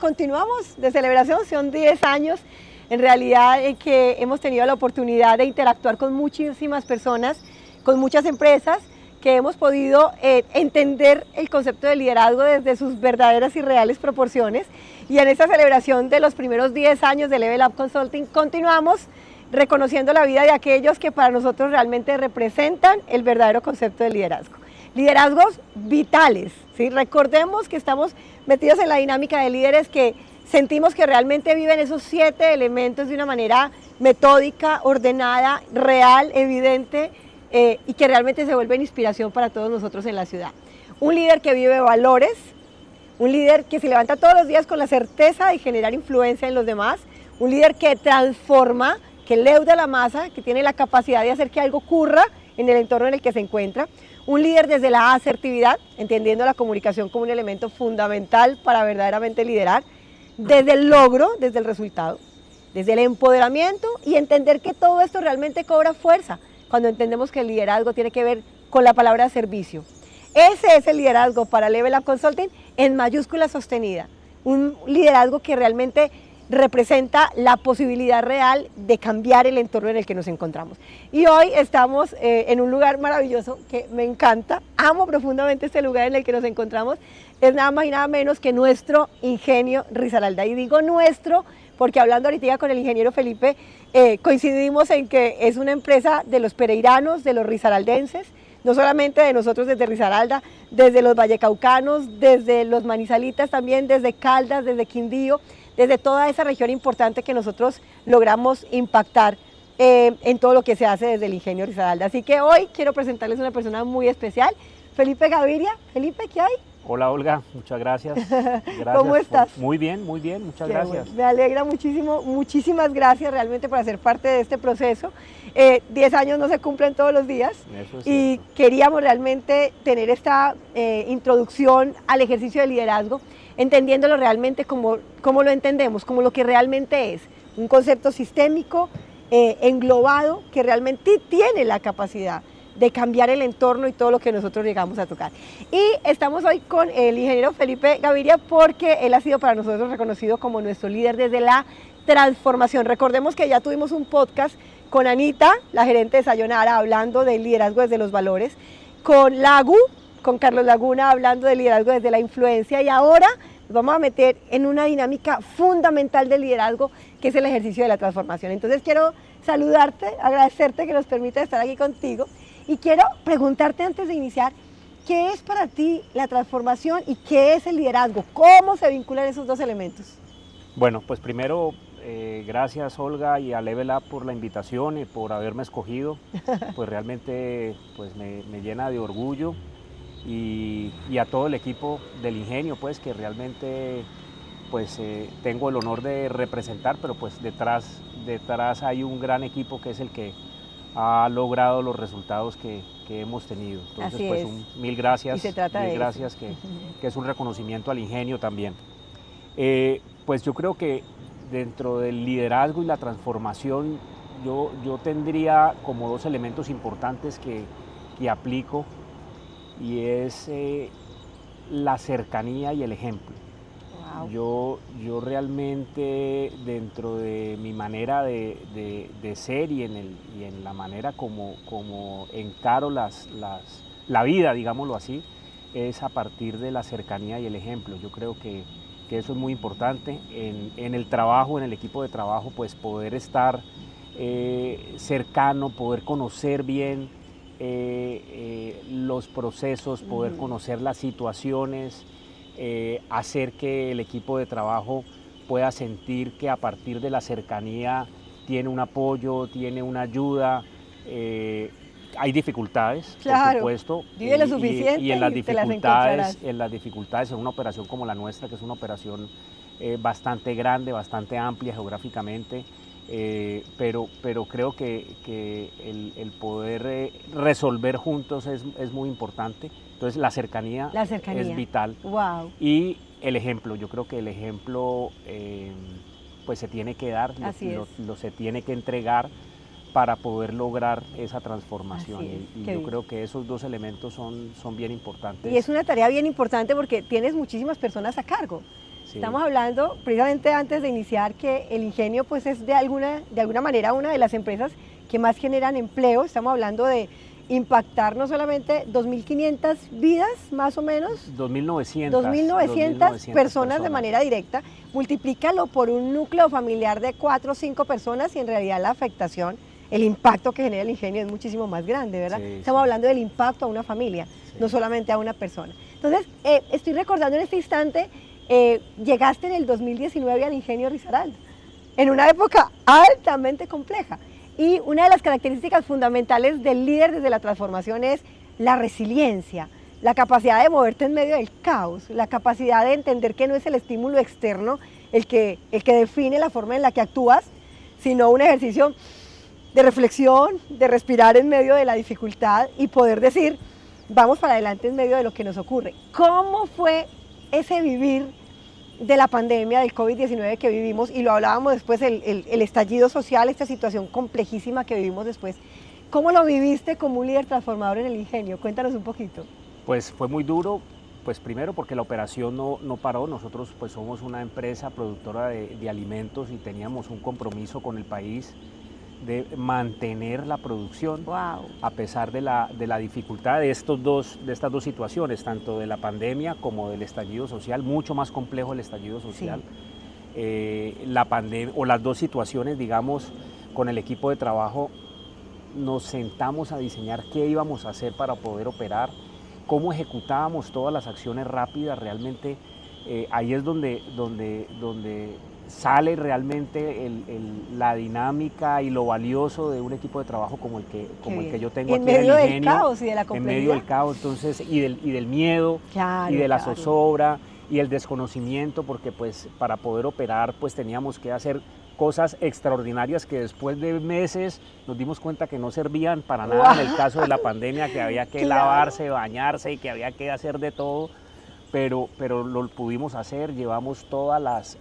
continuamos de celebración, son 10 años en realidad en que hemos tenido la oportunidad de interactuar con muchísimas personas, con muchas empresas, que hemos podido entender el concepto de liderazgo desde sus verdaderas y reales proporciones. Y en esta celebración de los primeros 10 años de Level Up Consulting continuamos reconociendo la vida de aquellos que para nosotros realmente representan el verdadero concepto de liderazgo. Liderazgos vitales, ¿sí? Recordemos que estamos metidos en la dinámica de líderes que sentimos que realmente viven esos 7 elementos de una manera metódica, ordenada, real, evidente, y que realmente se vuelven inspiración para todos nosotros en la ciudad. Un líder que vive valores, un líder que se levanta todos los días con la certeza de generar influencia en los demás, un líder que transforma, que leuda la masa, que tiene la capacidad de hacer que algo ocurra en el entorno en el que se encuentra, un líder desde la asertividad, entendiendo la comunicación como un elemento fundamental para verdaderamente liderar, desde el logro, desde el resultado, desde el empoderamiento y entender que todo esto realmente cobra fuerza cuando entendemos que el liderazgo tiene que ver con la palabra servicio. Ese es el liderazgo para Level Up Consulting en mayúscula sostenida, un liderazgo que realmente representa la posibilidad real de cambiar el entorno en el que nos encontramos. Y hoy estamos en un lugar maravilloso que me encanta, amo profundamente este lugar en el que nos encontramos, es nada más y nada menos que nuestro Ingenio Risaralda. Y digo nuestro porque hablando ahorita con el ingeniero Felipe, coincidimos en que es una empresa de los pereiranos, de los risaraldenses, no solamente de nosotros desde Risaralda, desde los vallecaucanos, desde los manizalitas también, desde Caldas, desde Quindío, desde toda esa región importante que nosotros logramos impactar en todo lo que se hace desde el Ingenio Risaralda. Así que hoy quiero presentarles una persona muy especial, Felipe Gaviria. Felipe, ¿qué hay? Hola Olga, muchas gracias. ¿Cómo estás? Muy bien, muchas gracias. Bueno, me alegra muchísimo, muchísimas gracias realmente por hacer parte de este proceso. 10 años no se cumplen todos los días y queríamos realmente tener esta introducción al ejercicio de liderazgo, entendiéndolo realmente como lo entendemos, como lo que realmente es, un concepto sistémico, englobado, que realmente tiene la capacidad de cambiar el entorno y todo lo que nosotros llegamos a tocar. Y estamos hoy con el ingeniero Felipe Gaviria porque él ha sido para nosotros reconocido como nuestro líder desde la transformación. Recordemos que ya tuvimos un podcast con Anita, la gerente de Sayonara, hablando del liderazgo desde los valores, con Lagu, con Carlos Laguna, hablando del liderazgo desde la influencia, y ahora nos vamos a meter en una dinámica fundamental del liderazgo, que es el ejercicio de la transformación. Entonces quiero saludarte, agradecerte que nos permita estar aquí contigo. Y quiero preguntarte antes de iniciar, ¿qué es para ti la transformación y qué es el liderazgo? ¿Cómo se vinculan esos dos elementos? Bueno, pues primero, gracias Olga y a Level Up por la invitación y por haberme escogido. Pues realmente pues me llena de orgullo y a todo el equipo del Ingenio, pues que realmente pues tengo el honor de representar, pero pues detrás hay un gran equipo que es el que ha logrado los resultados que hemos tenido. Entonces, así pues mil gracias, que es un reconocimiento al Ingenio también. Pues yo creo que dentro del liderazgo y la transformación, yo tendría como 2 elementos importantes que aplico, y es la cercanía y el ejemplo. Yo realmente dentro de mi manera de ser y en la manera como encaro la vida, digámoslo así, es a partir de la cercanía y el ejemplo. Yo creo que eso es muy importante en el trabajo, en el equipo de trabajo, pues poder estar cercano, poder conocer bien los procesos, poder conocer las situaciones, hacer que el equipo de trabajo pueda sentir que a partir de la cercanía tiene un apoyo, tiene una ayuda. Hay dificultades, claro, por supuesto, vive lo suficiente y en las dificultades en una operación como la nuestra, que es una operación bastante grande, bastante amplia geográficamente, pero creo que el poder resolver juntos es muy importante. Entonces la cercanía es vital. Wow. Y el ejemplo, yo creo que el ejemplo pues se tiene que dar, se tiene que entregar para poder lograr esa transformación. Y yo creo que esos 2 elementos son bien importantes. Y es una tarea bien importante porque tienes muchísimas personas a cargo. Sí. Estamos hablando, precisamente antes de iniciar, que el Ingenio pues es de alguna manera una de las empresas que más generan empleo. Estamos hablando de impactar no solamente 2.500 vidas, más o menos, 2.900 personas de manera directa, multiplícalo por un núcleo familiar de 4 o 5 personas y en realidad la afectación, el impacto que genera el Ingenio es muchísimo más grande, ¿verdad? Sí, Estamos sí. hablando del impacto a una familia, Sí. no solamente a una persona. Entonces, estoy recordando en este instante, llegaste en el 2019 al Ingenio Risaralda, en una época altamente compleja. Y una de las características fundamentales del líder desde la transformación es la resiliencia, la capacidad de moverte en medio del caos, la capacidad de entender que no es el estímulo externo el que define la forma en la que actúas, sino un ejercicio de reflexión, de respirar en medio de la dificultad y poder decir, vamos para adelante en medio de lo que nos ocurre. ¿Cómo fue ese vivir de la pandemia del COVID-19 que vivimos? Y lo hablábamos después, el estallido social, esta situación complejísima que vivimos después. ¿Cómo lo viviste como un líder transformador en el Ingenio? Cuéntanos un poquito. Pues fue muy duro, pues primero porque la operación no paró. Nosotros pues somos una empresa productora de alimentos y teníamos un compromiso con el país de mantener la producción. Wow. A pesar de la dificultad de estas dos situaciones, tanto de la pandemia como del estallido social, mucho más complejo el estallido social. Sí. La pandemia o las dos situaciones, digamos, con el equipo de trabajo nos sentamos a diseñar qué íbamos a hacer para poder operar, cómo ejecutábamos todas las acciones rápidas. Realmente ahí es donde sale realmente la dinámica y lo valioso de un equipo de trabajo como el que yo tengo aquí en el Ingenio. En medio del caos y de la complejidad. En medio del caos, entonces, y del miedo, claro, y de la zozobra y el desconocimiento, porque pues para poder operar pues teníamos que hacer cosas extraordinarias que después de meses nos dimos cuenta que no servían para nada. En el caso de la pandemia, que había que lavarse, bañarse y que había que hacer de todo. Pero lo pudimos hacer, llevamos todas las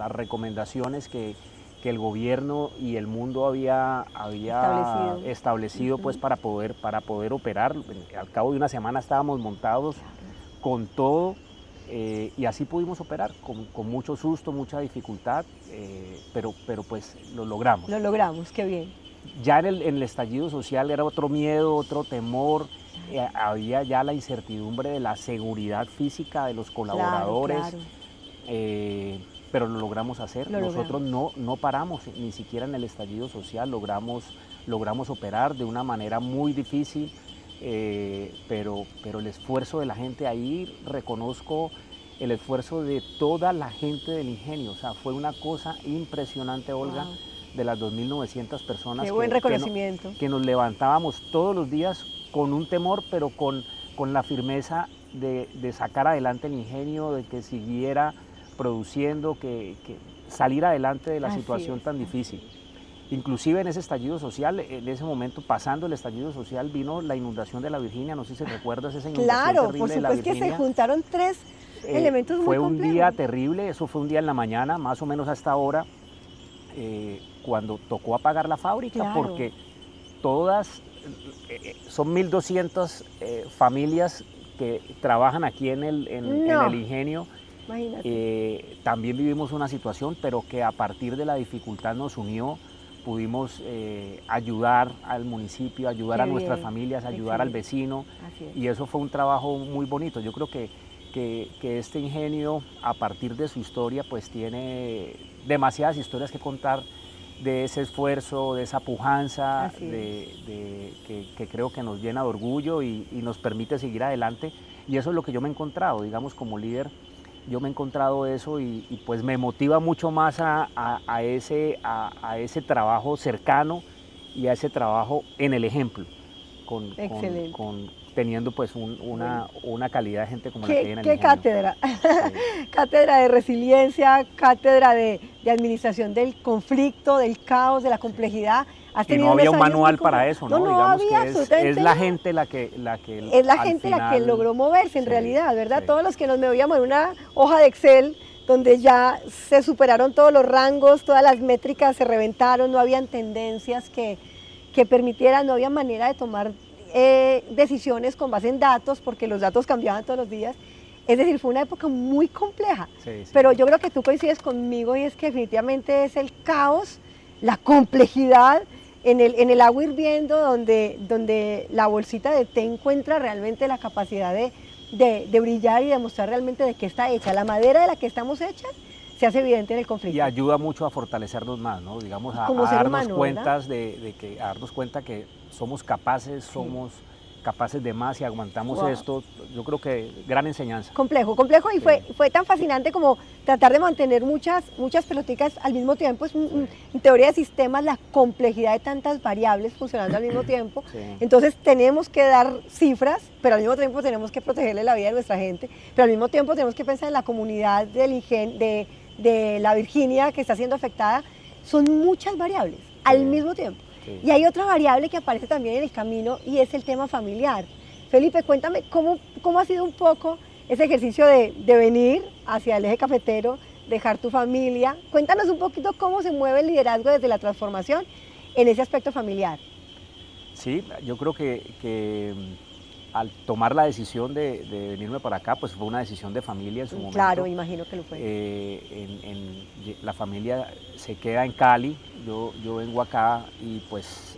recomendaciones que el gobierno y el mundo había establecido pues para poder operar. Al cabo de una semana estábamos montados con todo y así pudimos operar, con mucho susto, mucha dificultad, pero pues lo logramos. Lo logramos, qué bien. Ya en el estallido social era otro miedo, otro temor. Había ya la incertidumbre de la seguridad física de los colaboradores, claro. Pero lo logramos hacer. Nosotros no paramos, ni siquiera en el estallido social logramos operar de una manera muy difícil, pero el esfuerzo de la gente ahí, reconozco el esfuerzo de toda la gente del Ingenio. O sea, fue una cosa impresionante, Olga. Wow. De las 2.900 personas. Qué buen reconocimiento. Que nos levantábamos todos los días con un temor, pero con la firmeza de sacar adelante el Ingenio, de que siguiera produciendo, que salir adelante de la situación tan difícil. Inclusive en ese estallido social, en ese momento, pasando el estallido social, vino la inundación de la Virginia. No sé si recuerdas esa inundación terrible de la Virginia. Claro, por supuesto que se juntaron tres elementos muy complejos. Fue un día terrible, eso fue un día en la mañana, más o menos a esta hora, cuando tocó apagar la fábrica, claro. Porque todas, son 1.200 familias que trabajan aquí en el Ingenio. También vivimos una situación, pero que a partir de la dificultad nos unió, pudimos ayudar al municipio, ayudar a nuestras familias, ayudar al vecino, y eso fue un trabajo muy bonito. Yo creo que este Ingenio, a partir de su historia, pues tiene demasiadas historias que contar, de ese esfuerzo, de esa pujanza, que creo que nos llena de orgullo y nos permite seguir adelante. Y eso es lo que yo me he encontrado, digamos, como líder. Yo me he encontrado eso y pues me motiva mucho más a ese trabajo cercano y a ese trabajo en el ejemplo, teniendo pues una calidad de gente como la que hay en el Ingenio. ¿Qué cátedra? Sí. Cátedra de resiliencia, cátedra de administración del conflicto, del caos, de la complejidad. Y no había un manual para eso, ¿no? Digamos que es la gente la que es la gente la que logró moverse en realidad, ¿verdad? Sí. Todos los que nos movíamos en una hoja de Excel donde ya se superaron todos los rangos, todas las métricas se reventaron, no habían tendencias que permitieran, no había manera de tomar decisiones con base en datos, porque los datos cambiaban todos los días. Es decir, fue una época muy compleja, Sí, sí. pero yo creo que tú coincides conmigo y es que definitivamente es el caos, la complejidad en el agua hirviendo donde la bolsita de té encuentra realmente la capacidad de brillar y demostrar realmente de qué está hecha. La madera de la que estamos hechas se hace evidente en el conflicto. Y ayuda mucho a fortalecernos más, ¿no? Digamos, a Ser darnos humano, cuentas a darnos cuenta que somos capaces, somos capaces de más y aguantamos esto. Yo creo que gran enseñanza. Complejo y fue tan fascinante como tratar de mantener muchas peloticas al mismo tiempo. En teoría de sistemas, la complejidad de tantas variables funcionando al mismo tiempo. Sí. Entonces tenemos que dar cifras, pero al mismo tiempo tenemos que protegerle la vida de nuestra gente, pero al mismo tiempo tenemos que pensar en la comunidad de la Virginia que está siendo afectada. Son muchas variables al mismo tiempo. Sí. Y hay otra variable que aparece también en el camino y es el tema familiar. Felipe, cuéntame cómo ha sido un poco ese ejercicio de venir hacia el eje cafetero, dejar tu familia. Cuéntanos un poquito cómo se mueve el liderazgo desde la transformación en ese aspecto familiar. Sí, yo creo que al tomar la decisión de venirme para acá, pues fue una decisión de familia en su momento. Claro, imagino que lo fue. La familia se queda en Cali, yo vengo acá y pues,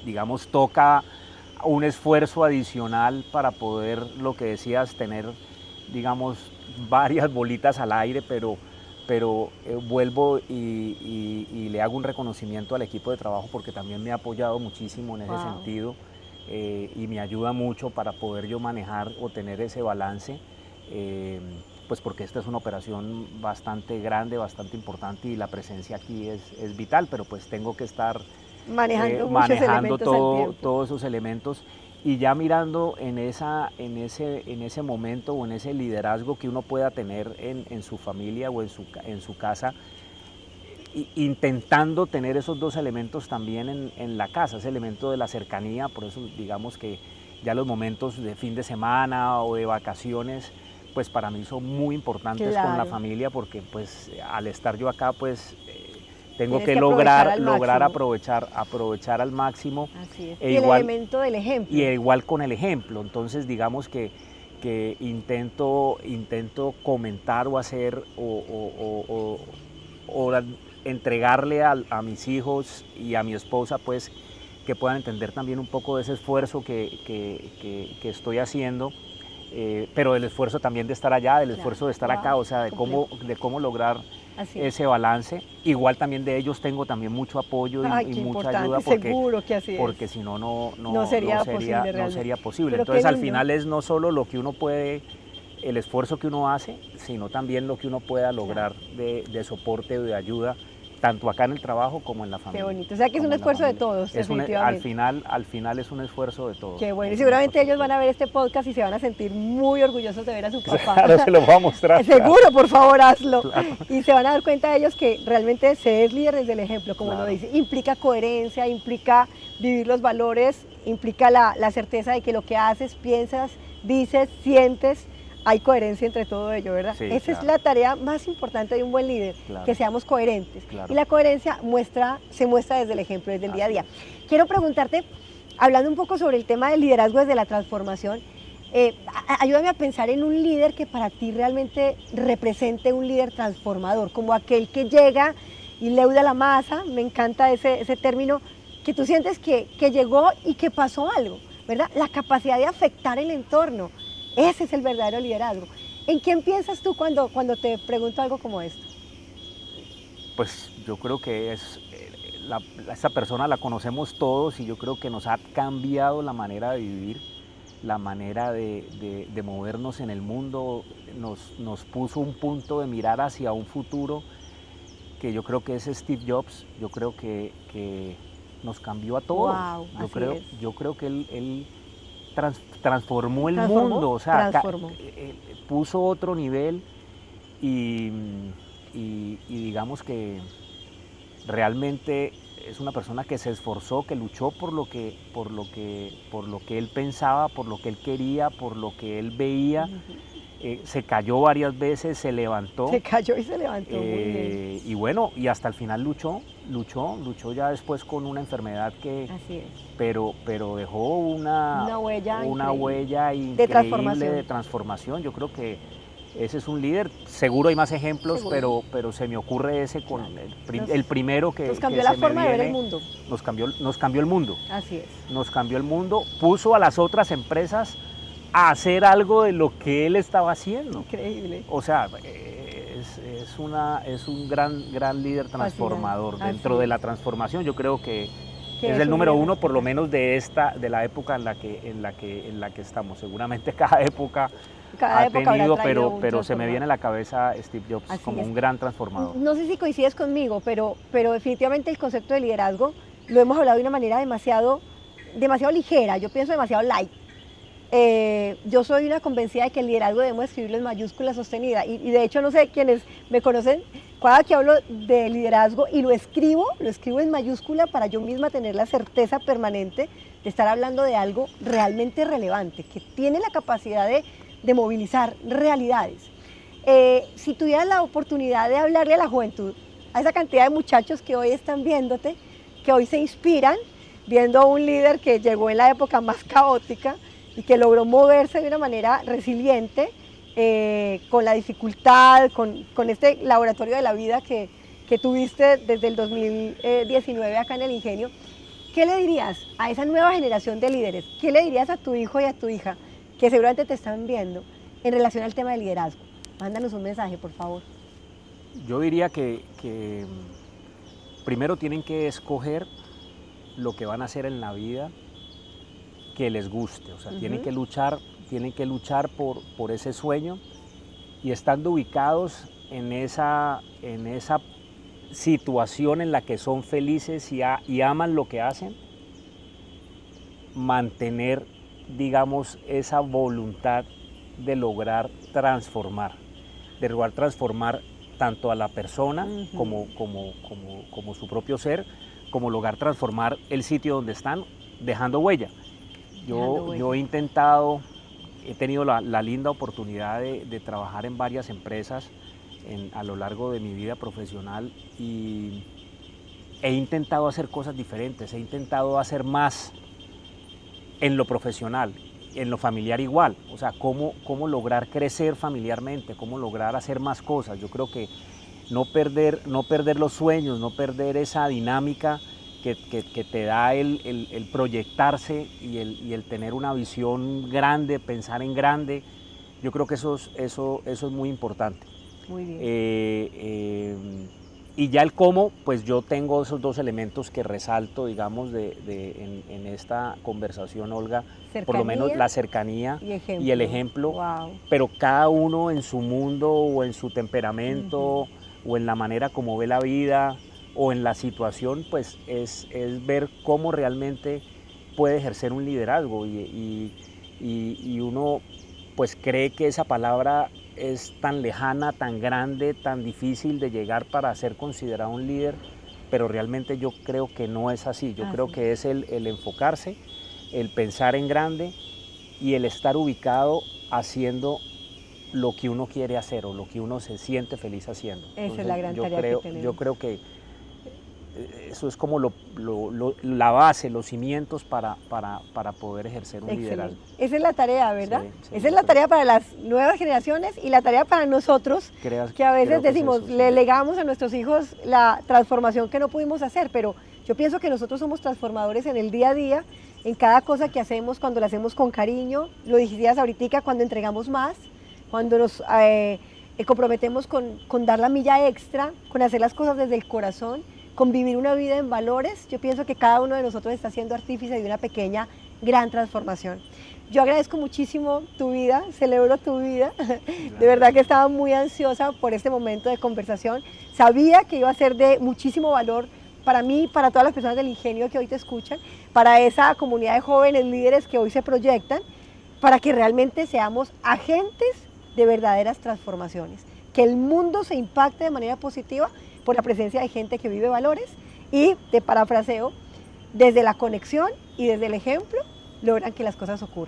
digamos, toca un esfuerzo adicional para poder, lo que decías, tener, digamos, varias bolitas al aire, pero vuelvo y le hago un reconocimiento al equipo de trabajo porque también me ha apoyado muchísimo en ese sentido. Y me ayuda mucho para poder yo manejar o tener ese balance, pues porque esta es una operación bastante grande, bastante importante y la presencia aquí es vital, pero pues tengo que estar manejando todos esos elementos y ya mirando en ese momento o en ese liderazgo que uno pueda tener en su familia o en su casa, intentando tener esos dos elementos también en la casa, ese elemento de la cercanía. Por eso digamos que ya los momentos de fin de semana o de vacaciones, pues para mí son muy importantes con la familia, porque pues al estar yo acá, pues tengo que lograr aprovechar al máximo. Así es. Y el elemento del ejemplo. Y igual con el ejemplo, entonces digamos que intento comentar o hacer o entregarle a mis hijos y a mi esposa, pues que puedan entender también un poco de ese esfuerzo que estoy haciendo, pero del esfuerzo también de estar allá, del esfuerzo de estar acá, o sea, de cómo lograr ese balance. Igual también de ellos tengo también mucho apoyo y mucha ayuda, porque si no, no sería posible. Pero entonces al final es no solo lo que uno puede, el esfuerzo que uno hace, sino también lo que uno pueda lograr de soporte o de ayuda, tanto acá en el trabajo como en la familia. Qué bonito, o sea que es un esfuerzo de todos, definitivamente. Al final es un esfuerzo de todos. Qué bueno, y seguramente ellos van a ver este podcast y se van a sentir muy orgullosos de ver a su papá. Claro, se lo voy a mostrar. Seguro, por favor, hazlo. Claro. Y se van a dar cuenta ellos que realmente ser líder desde el ejemplo, como lo dice, implica coherencia, implica vivir los valores, implica la certeza de que lo que haces, piensas, dices, sientes, hay coherencia entre todo ello, ¿verdad? Sí, Esa es la tarea más importante de un buen líder, que seamos coherentes. Y la coherencia se muestra desde el ejemplo, desde el día a día. Quiero preguntarte, hablando un poco sobre el tema del liderazgo desde la transformación, ayúdame a pensar en un líder que para ti realmente represente un líder transformador, como aquel que llega y leuda la masa, me encanta ese término, que tú sientes que llegó y que pasó algo, ¿verdad? La capacidad de afectar el entorno. Ese es el verdadero liderazgo. ¿En quién piensas tú cuando te pregunto algo como esto? Pues yo creo que esta persona la conocemos todos y yo creo que nos ha cambiado la manera de vivir, la manera de movernos en el mundo, nos puso un punto de mirar hacia un futuro que yo creo que es Steve Jobs. Yo creo que nos cambió a todos. Wow, yo creo que él transformó el mundo, o sea, puso otro nivel y digamos que realmente es una persona que se esforzó, que luchó por lo que él pensaba, por lo que él quería, por lo que él veía. Se cayó varias veces, se levantó. Se cayó y se levantó, muy bien. Y bueno, y hasta el final luchó ya después con una enfermedad pero dejó una huella increíble de transformación. Yo creo que ese es un líder. Seguro hay más ejemplos, Seguro. pero se me ocurre ese con el primero que Nos cambió que la se me forma de ver el viene. mundo. Nos cambió el mundo. Así es. Nos cambió el mundo, puso a las otras empresas a hacer algo de lo que él estaba haciendo. Increíble. O sea, es un gran líder transformador. Fascinante. Dentro Así de es. la transformación, yo creo que Que es es el un número líder uno, por lo respetado. menos de la época en la que estamos. Seguramente cada época Cada ha época habrá tenido, traído un pero se me transformador. viene a la cabeza Steve Jobs Así como es. un gran transformador. No sé si coincides conmigo, pero definitivamente el concepto de liderazgo lo hemos hablado de una manera demasiado ligera, yo pienso demasiado light. Yo soy una convencida de que el liderazgo debemos escribirlo en mayúscula sostenida y de hecho no sé quienes me conocen, cada que hablo de liderazgo y lo escribo en mayúscula para yo misma tener la certeza permanente de estar hablando de algo realmente relevante, que tiene la capacidad de movilizar realidades. Si tuvieras la oportunidad de hablarle a la juventud, a esa cantidad de muchachos que hoy están viéndote, que hoy se inspiran, viendo a un líder que llegó en la época más caótica y que logró moverse de una manera resiliente, con la dificultad, con este laboratorio de la vida que tuviste desde el 2019 acá en el Ingenio, ¿qué le dirías a esa nueva generación de líderes? ¿Qué le dirías a tu hijo y a tu hija que seguramente te están viendo en relación al tema del liderazgo? Mándanos un mensaje, por favor. Yo diría que primero tienen que escoger lo que van a hacer en la vida que les guste, o sea, tienen que luchar por ese sueño y estando ubicados en esa situación en la que son felices y aman lo que hacen, mantener, digamos, esa voluntad de lograr transformar tanto a la persona como su propio ser, como lograr transformar el sitio donde están, dejando huella. Yo he tenido la linda oportunidad de trabajar en varias empresas a lo largo de mi vida profesional y he intentado hacer cosas diferentes, he intentado hacer más en lo profesional, en lo familiar igual, o sea, cómo lograr crecer familiarmente, cómo lograr hacer más cosas. Yo creo que no perder los sueños, no perder esa dinámica que te da el proyectarse y el tener una visión grande, pensar en grande. Yo creo que eso es muy importante. Muy bien. Y ya el cómo, pues yo tengo esos dos elementos que resalto, digamos, en esta conversación, Olga. Cercanía, por lo menos la cercanía y el ejemplo, wow. Pero cada uno en su mundo o en su temperamento o en la manera como ve la vida o en la situación, pues es ver cómo realmente puede ejercer un liderazgo y uno pues cree que esa palabra es tan lejana, tan grande, tan difícil de llegar para ser considerado un líder, pero realmente yo creo que no es así. Yo creo que es el enfocarse, el pensar en grande y el estar ubicado haciendo lo que uno quiere hacer o lo que uno se siente feliz haciendo. Esa entonces, es la gran tarea que tenemos. Yo creo que eso es como la base, los cimientos para poder ejercer un liderazgo. Esa es la tarea, ¿verdad? Sí, esa es la tarea para las nuevas generaciones y la tarea para nosotros, que a veces decimos, le legamos a nuestros hijos la transformación que no pudimos hacer, pero yo pienso que nosotros somos transformadores en el día a día, en cada cosa que hacemos, cuando la hacemos con cariño, lo dijiste ahorita, cuando entregamos más, cuando nos comprometemos con dar la milla extra, con hacer las cosas desde el corazón, con vivir una vida en valores. Yo pienso que cada uno de nosotros está siendo artífice de una pequeña, gran transformación. Yo agradezco muchísimo tu vida, celebro tu vida. De verdad que estaba muy ansiosa por este momento de conversación. Sabía que iba a ser de muchísimo valor para mí, para todas las personas del Ingenio que hoy te escuchan, para esa comunidad de jóvenes líderes que hoy se proyectan, para que realmente seamos agentes de verdaderas transformaciones. Que el mundo se impacte de manera positiva por la presencia de gente que vive valores y, de parafraseo, desde la conexión y desde el ejemplo logran que las cosas ocurran.